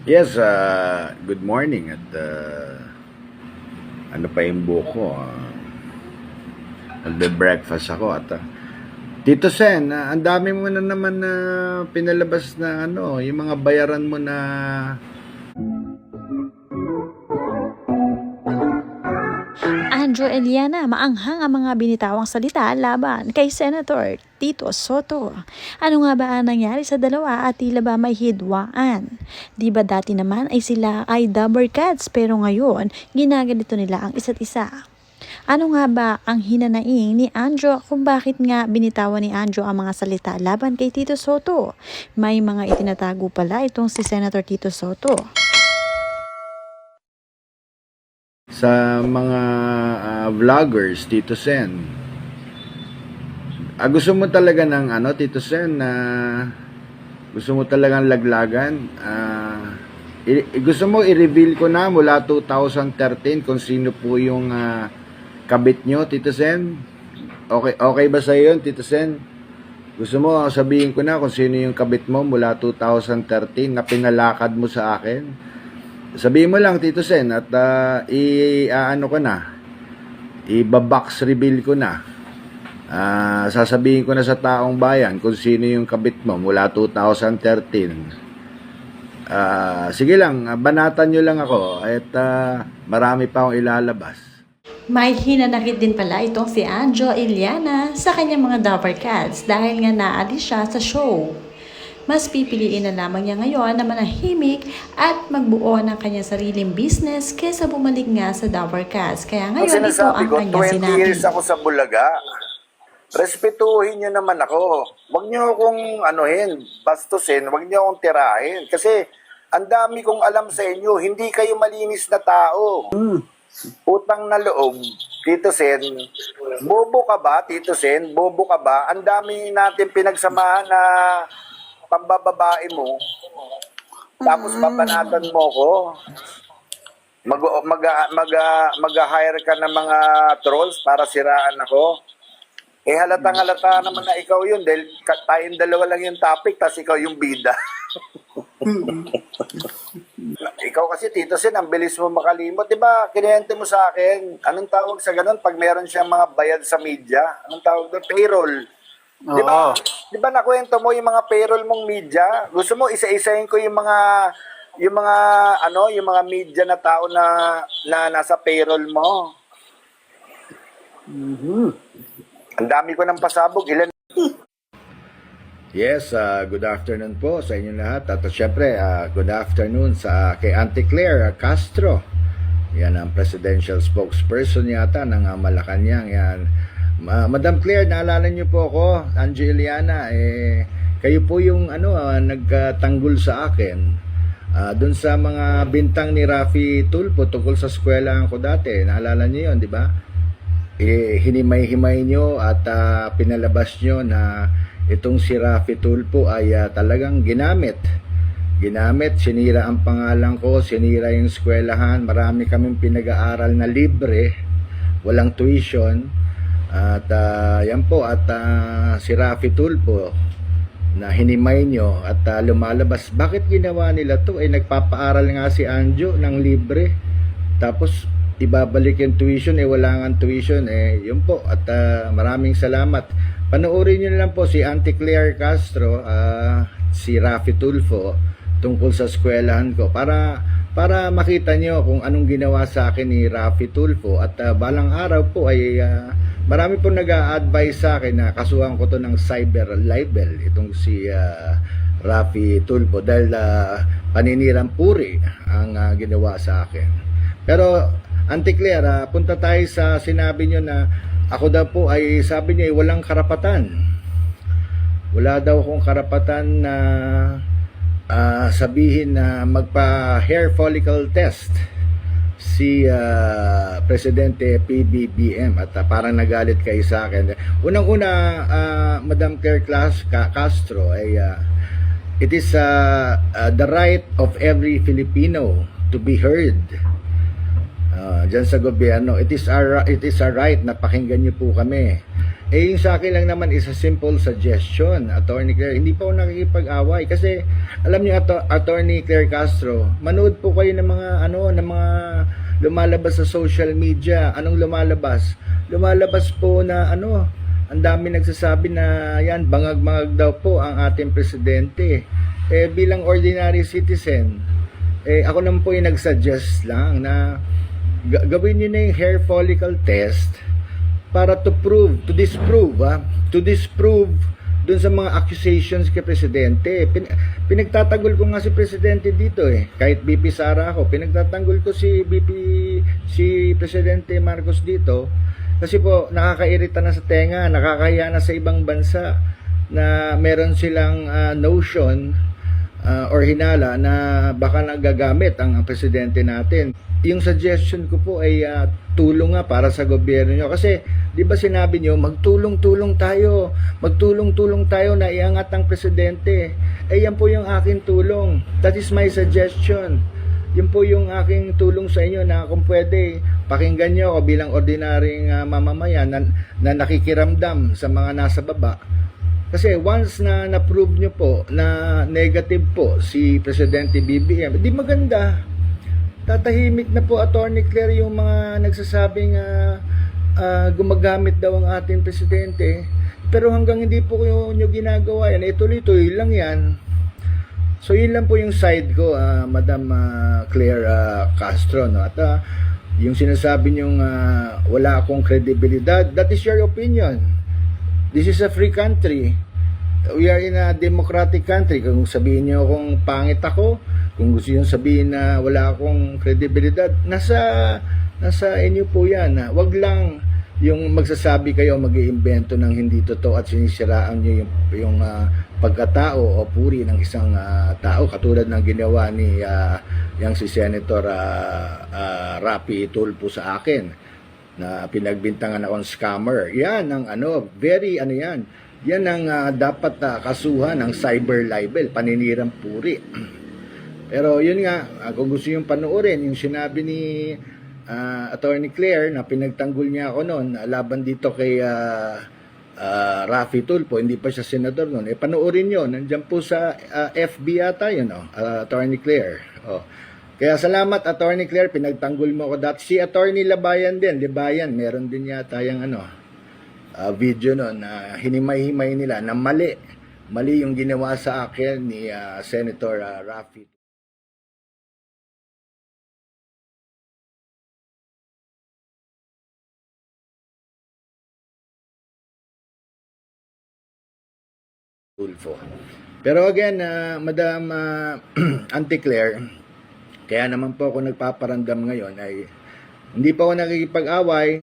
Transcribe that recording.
Yes, good morning at ano pa yung buhok ko. Magbe-breakfast ako at Tito Sen, ang dami mo na naman na pinalabas na yung mga bayaran mo na Andrew Eliana, maanghang ang mga binitawang salita laban kay Senator Tito Soto. Ano nga ba ang nangyari sa dalawa at tila ba may hidwaan? Di ba dati naman ay sila ay double cats pero ngayon ginaganito nila ang isa't isa? Ano nga ba ang hinanaing ni Andrew kung bakit nga binitawan ni Andrew ang mga salita laban kay Tito Soto? May mga itinatago pala itong si Senator Tito Soto. sa mga vloggers, Tito Sen. Gusto mo talaga ng Tito Sen, na gusto mo talagang laglagan? Gusto mo i-reveal ko na mula 2013 kung sino po yung kabit nyo, Tito Sen? Okay ba sa yun, Tito Sen? Gusto mo sabihin ko na kung sino yung kabit mo mula 2013 na pinalakad mo sa akin? Sabihin mo lang, Tito Sen, at ko na, i-box reveal ko na. Sasabihin ko na sa taong bayan kung sino yung kabit mo mula 2013. Sige lang, banatan nyo lang ako at marami pa akong ilalabas. May hinanakit din pala itong si Andrew Eliana sa kanyang mga Dapper Cats dahil nga naalis siya sa show. Mas pipiliin na lamang niya ngayon na manahimik at magbuo ng kanyang sariling business kaysa bumalik nga sa Dapper Cats. Kaya ngayon ito ang ko, kanyang 20 sinabi. years ako sa Bulaga. Respetuhin nyo naman ako. Huwag nyo akong bastusin, huwag nyo akong tirahin. Kasi ang dami kong alam sa inyo, hindi kayo malinis na tao. Utang na loob, Tito Sen. Bobo ka ba, Tito Sen? Bobo ka ba? Ang dami natin pinagsamahan na pambababae mo. Tapos babanatan mo ko. Mag-hire ka ng mga trolls para siraan ako. Halatang halata naman na ikaw yun dahil tayong dalawa lang yung topic tapos ikaw yung bida. Ikaw kasi, Tito Sen, ang bilis mo makalimot. Diba, kinente mo sa akin, anong tawag sa ganun pag meron siyang mga bayad sa media? Anong tawag doon? Payroll. Diba, diba nakwento mo yung mga payroll mong media? Gusto mo isa-isahin ko yung mga media na tao na nasa payroll mo. Ang dami ko ng pasabog. Ilan? Yes, good afternoon po sa inyo lahat. At syempre, good afternoon kay Auntie Claire Castro. Yan ang presidential spokesperson yata ng Malacanang. Yan. Madam Claire, naalala niyo po ako, Angeliana, kayo po yung nagtanggol sa akin doon sa mga bintang ni Rafi Tulfo tungkol sa eskwelahan ko dati. Naalala niyo yun, di ba? Hinimay-himay nyo at pinalabas nyo na itong si Rafi Tulfo ay talagang ginamit, sinira ang pangalan ko, sinira yung eskwelahan. Marami kaming pinag-aaral na libre, walang tuition. At yan po, at si Rafi Tulfo na hinimay nyo at lumalabas. Bakit ginawa nila to? Nagpapaaral nga si Anjo ng libre, tapos ibabalik yung tuition, wala nga tuition. Yun po, at maraming salamat. Panoorin nyo lang po si Auntie Claire Castro, si Rafi Tulfo tungkol sa eskwelahan ko para makita nyo kung anong ginawa sa akin ni Rafi Tulfo. At balang araw po ay marami po nag-a-advise sa akin na kasuhan ko to ng cyber libel itong si Rafi Tulfo dahil paninirang puri ang ginawa sa akin. Pero Auntie Claire, punta tayo sa sinabi nyo na ako daw po ay, sabi niya, walang karapatan. Wala daw akong karapatan na sabihin na magpa-hair follicle test si Presidente PBBM at parang nagalit kayo sa akin. Unang-una, Madam Claire Castro, it is the right of every Filipino to be heard. Diyan sa gobyerno, it is our right na pakinggan niyo po kami. Yung sa akin lang naman is a simple suggestion, Attorney Claire. Hindi pa ako nakikipag-away kasi alam niyo, Attorney Claire Castro, manood po kayo ng mga ng mga lumalabas sa social media. Anong lumalabas? Lumalabas po na ang dami nagsasabi na yan, bangag-bangag daw po ang ating presidente. Bilang ordinary citizen, ako naman po yung nagsuggest lang na gawin niyo na yung hair follicle test para to disprove dun sa mga accusations kay Presidente. Pinagtatanggol ko nga si Presidente dito Kahit BP Sara ako, pinagtatanggol ko si Presidente Marcos dito kasi po nakakairita na sa tenga, nakakahiya na sa ibang bansa na meron silang notion or hinala na baka nagagamit ang presidente natin. Yung suggestion ko po ay tulong nga para sa gobyerno nyo. Kasi, di ba sinabi nyo, magtulong-tulong tayo na iangat ang presidente. Yan po yung aking tulong. That is my suggestion. Yun po yung aking tulong sa inyo na kung pwede, pakinggan nyo ako bilang ordinaryong mamamayan na nakikiramdam sa mga nasa baba. Kasi once na na-prove nyo po na negative po si Presidente BBM, di maganda. Tatahimik na po, Attorney Claire, yung mga nagsasabing gumagamit daw ang ating presidente. Pero hanggang hindi po nyo ginagawa yan, tuloy-tuloy lang yan. So yun lang po yung side ko, Madam Claire Castro. No? At yung sinasabi nyong wala akong credibilidad, that is your opinion. This is a free country. We are in a democratic country. Kung sabihin nyo kung pangit ako, kung gusto nyo sabihin na wala akong kredibilidad, nasa inyo po yan. Wag lang yung magsasabi kayo, mag-iimbento ng hindi totoo at sinisiraan nyo yung pagkatao o puri ng isang tao, katulad ng ginawa ni yang si Senator Rapi Tulfo sa akin, na pinagbintangan akong scammer. Yan ang yan ang dapat kasuhan ng cyber libel, paninirang puri. Pero yun nga, kung gusto yung panoorin, yung sinabi ni Attorney Claire na pinagtanggol niya ako noon laban dito kay Rafi Tulfo, hindi pa siya senador noon. Panoorin nyo, nandyan po sa FB yata yun, Attorney Claire. Kaya salamat, Attorney Claire, pinagtanggol mo ako dati. Si Attorney Labayan din, Libayan, meron din yata yung video noon na hinimay-himay nila na mali yung ginawa sa akin ni Senator Rafi Tulfo. Pero again, Madam Auntie Claire, kaya naman po ako nagpaparamdam ngayon ay hindi pa ako nakikipag-away.